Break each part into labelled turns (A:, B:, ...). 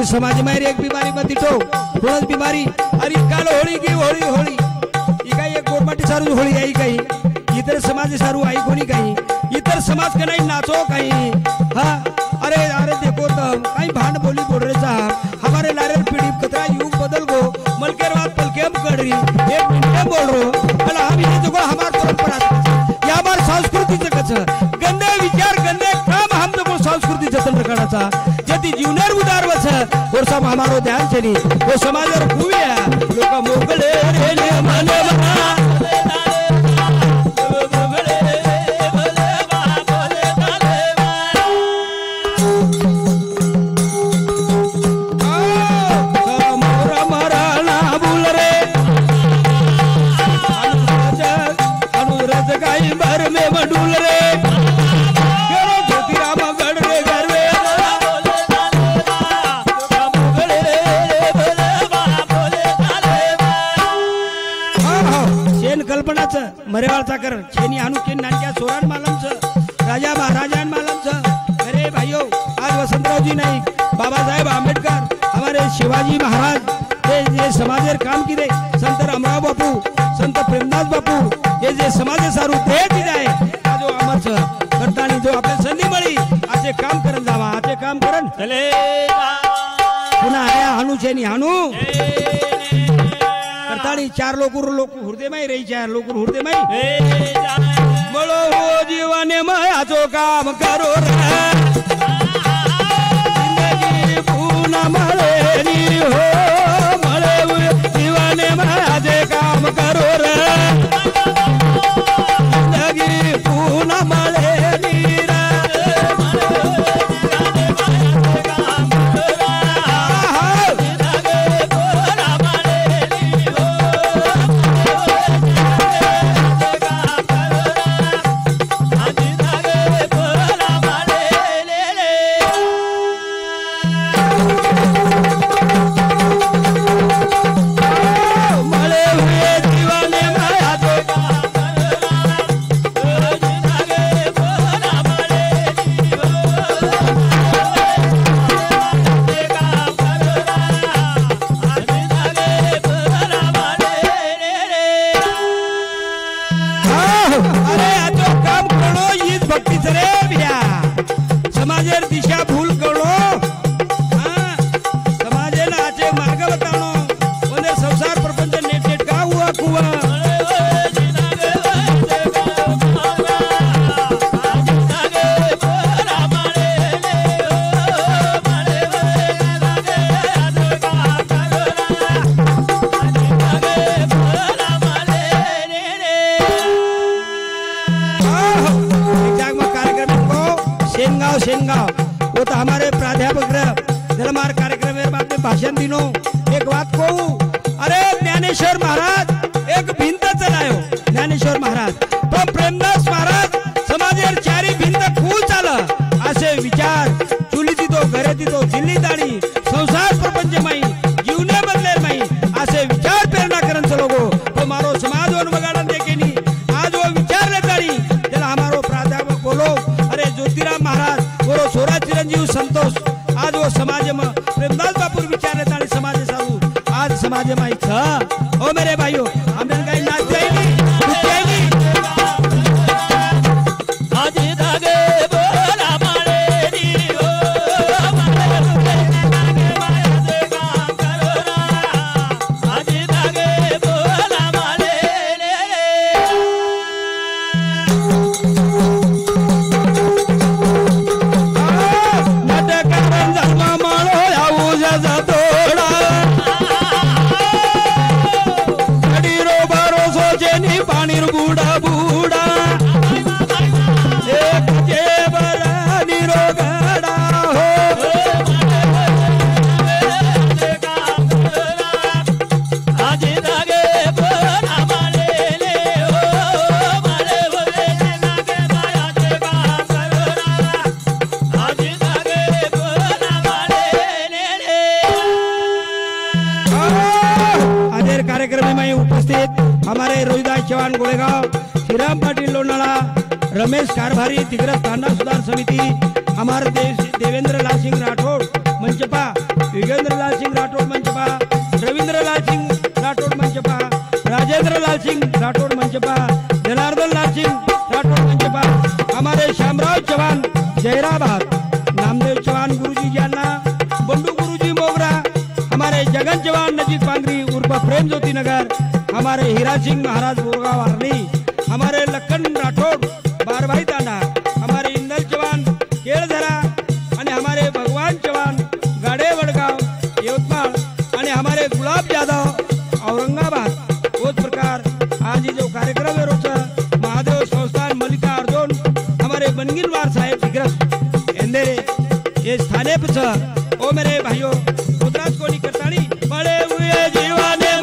A: समाज में एक बीमारी मत दिठो कोणच बीमारी अरे काल होळी की होळी होळी ही काही एक गोरमाटी सारू होळी आई काही इतर समाज सारू आई कोणी काही इतर समाज के नहीं नाचो काही हाँ अरे अरे देखो तो कहीं भांड बोली बोल रहे साहब हमारे लारे पीढ़ी कतरा युग बदल गो मलकेर बात पलकेम कर रही एक मिनट बोल रो अला हम ये देखो हमार परंपरा ये हमार संस्कृती च कछ गंदे विचार गंदे काम हम देखो संस्कृती जतन रखणाचा जति जीवनार उदार वछ और सब हमारो ध्यान छनी वो समाजर खूबिया लोक मोगले रे मनवा मरेवाळचा कर छेनी हानू के नानक्या सोरान मालम छ राजा महाराजान मालम छ अरे भाइयों आज वसंतराव जी नाईक बाबा साहेब आंबेडकर हमारे शिवाजी महाराज ये समाजेर काम किदे संत रामराव बापू संत प्रेमदास बापू ये समाजे सारू दे दिलाय आजो अमर छ करतानी जो आपले संधी मळी आजे काम करन जावा आजे काम करन चले पुन्हा आया हानू छेनी हानू करतानी चार लोक हृदय में रही चार लोक हृदय में मळो हो जीवने मयाचो काम करो रे जिंदगी पुन्हा मळेनी हो मळे जीवने मयाचे काम करो रे जिंदगी पुन्हा मळेनी वो तो हमारे प्राध्यापक जलमार कार्यक्रम में आपने भाषण दिनो एक बात कहूं अरे ज्ञानेश्वर महाराज एक भिंत चलायो ज्ञानेश्वर महाराज पण प्रेमदास महाराज समाजेर चारी भिंत खूल चाला असे विचार चुली दितो घरे दितो दिल्ली दाणी संसार प्रपंच माई जीवने बदले माई असे विचार प्रेरणा करन चलो गो तो मारो समाज वन बगाड़न देखेनी आज वो विचार ले दाणी त्याला हमारो प्राध्यापक बोलो अरे ज्योतिराम महाराज बोलो सोरा चिरंजीव संतोष आज वो समाज में प्रेमदास बापूर विचार लेता आणि समाज सारू आज समाज में इच्छा ओ मेरे भाइयों हमने काही नाच जाएगी कुछ जाएगी आज धागे बोला मारे नी हो मारे धागे माया से काम करो ना आज धागे बोला मारे रे बूढ़ा बूढ़ा एक जेबरा निरोगड़ा हो आज धागे बोला मारे ले हो मारे बोले नागे माया से काम करो ना आज धागे बोला मारे ले आजर कार्यक्रम में उपस्थित हमारे रोहिदास चव्हाण गोळेगाव श्रीराम पाटील लोनाळा रमेश कारभारी दिग्रस थाना सुधार समिति हमारे देवेंद्र लाल सिंह राठौड़ मंचपा युगेंद्रलाल सिंह राठौड़ मंच पा, रविंद्रलाल सिंह राठौड़ मंच पा, राजेंद्रलाल सिंह राठौड़ मंच पा, जनार्दन लाल सिंह राठौड़ मंच पा, हमारे श्यामराव चौहान जयराबाद, नामदेव चौहान गुरुजी जाना, बंडू गुरुजी मोगरा, हमारे जगन चौहान नजीक पांगरी उर्फ प्रेम ज्योति नगर, हमारे हीरा सिंह महाराज बोरगाव वारली, हमारे लखन राठौड़ बारभाई तांडा, हमारे इंदल चौहान केळझरा आणि हमारे भगवान चौहान गाडे वडगाव यवतमाळ आणि हमारे गुलाब यादव औरंगाबाद। उस प्रकार आज जो कार्यक्रम है रोचा महादेव संस्थान मल्लिका अर्जुन हमारे बनगिरवार साहेब विग्रह एंदेरे ये स्थाने पर ओ मेरे भाइयों मुद्राज कोणी करतानी बड़े हुए जीवाने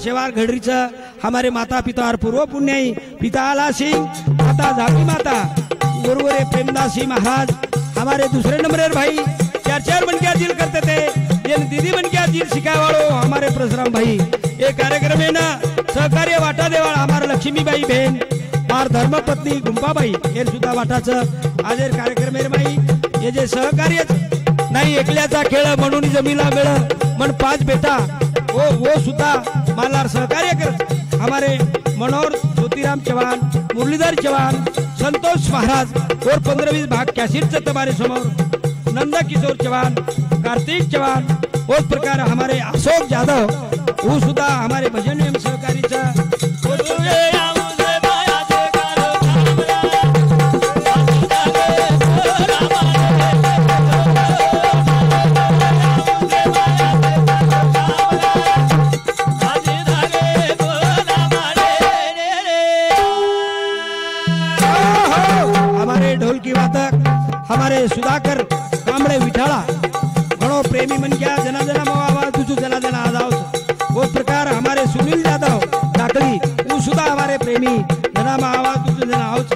A: शेवार घडरीचा हमारे माता पिता और पूर्व पुण्याई पिता आला सिंह माता झाकी माता गुरुवरे प्रेमदास सिंह महाराज हमारे दूसरे नंबर भाई चार चार बन के जिल करते थे ये दीदी बन के जिल सिखाए वालों हमारे परशुराम भाई ये कार्यक्रम में ना सहकार्य वाटा देवाळ हमारा लक्ष्मीबाई बहन और धर्मपत्नी गुंपाबाई हे सुद्धा वाटाचं आज कार्यक्रम भाई ये जे सहकार्य नाही एकल्याचा खेळ म्हणून जमीला मिळ म्हण पाच बेटा वो सुद्धा मालार सहकार्य कर हमारे मनोहर ज्योतिराम चौहान मुरलीधर चौहान संतोष महाराज और 15-20 भाग कैसेट तुम्हारे समोर नंदा किशोर चौहान कार्तिक चौहान उस प्रकार हमारे अशोक जाधव वो सुद्धा हमारे भजन एवं सहकारीचा हमारे सुधाकर कांबळे विठाळा घणो प्रेमी मन गया जना जना मवा तुझू जना जना आजाव उस प्रकार हमारे सुनील यादव डाकली वो सुधा हमारे प्रेमी जना मवा तुझू जना आउच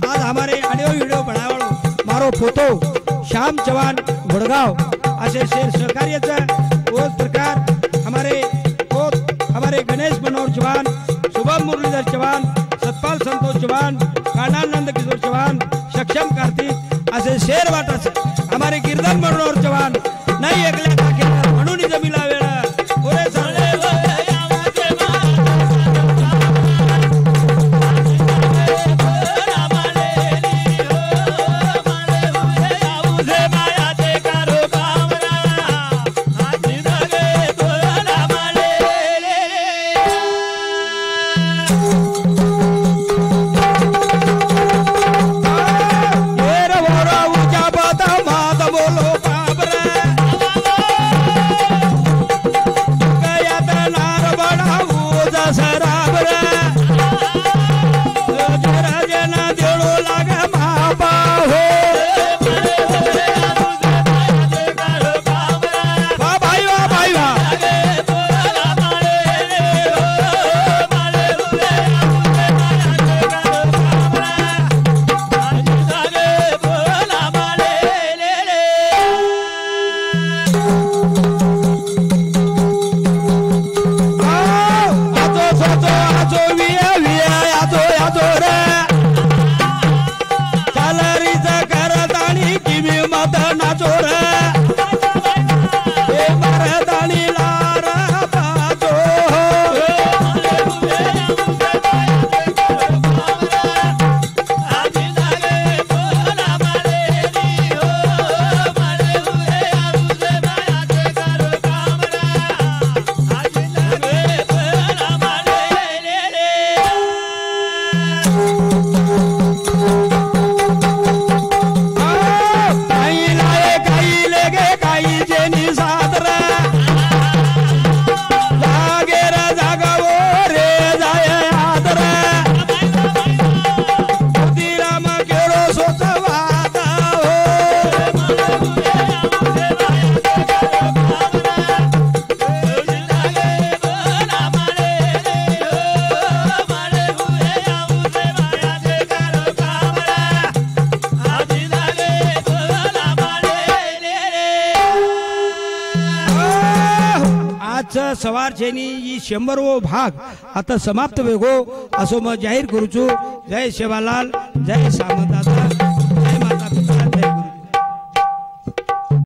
A: आज हमारे ऑडियो वीडियो बनावाळो मारो फोटो श्याम चौहान घोड़गांव असे शेर सहकार्याचा उस प्रकार हमारे गणेश मनोहर चौहान शुभम मुरलीधर चौहान सतपाल संतोष चौहान कानानंद किशोर चौहान सक्षम कार्तिक असे शेर वाटाच हमारे कीर्तन मनोहर चौहान नाही एकल्या टाकेला म्हणून जमीला वेळा पुरे चालले आजचा सवार छेनी ही 100वो भाग आता समाप्त वेगो असो मग जाहीर करूचो। जय सेवालाल, जय सामंतदादा।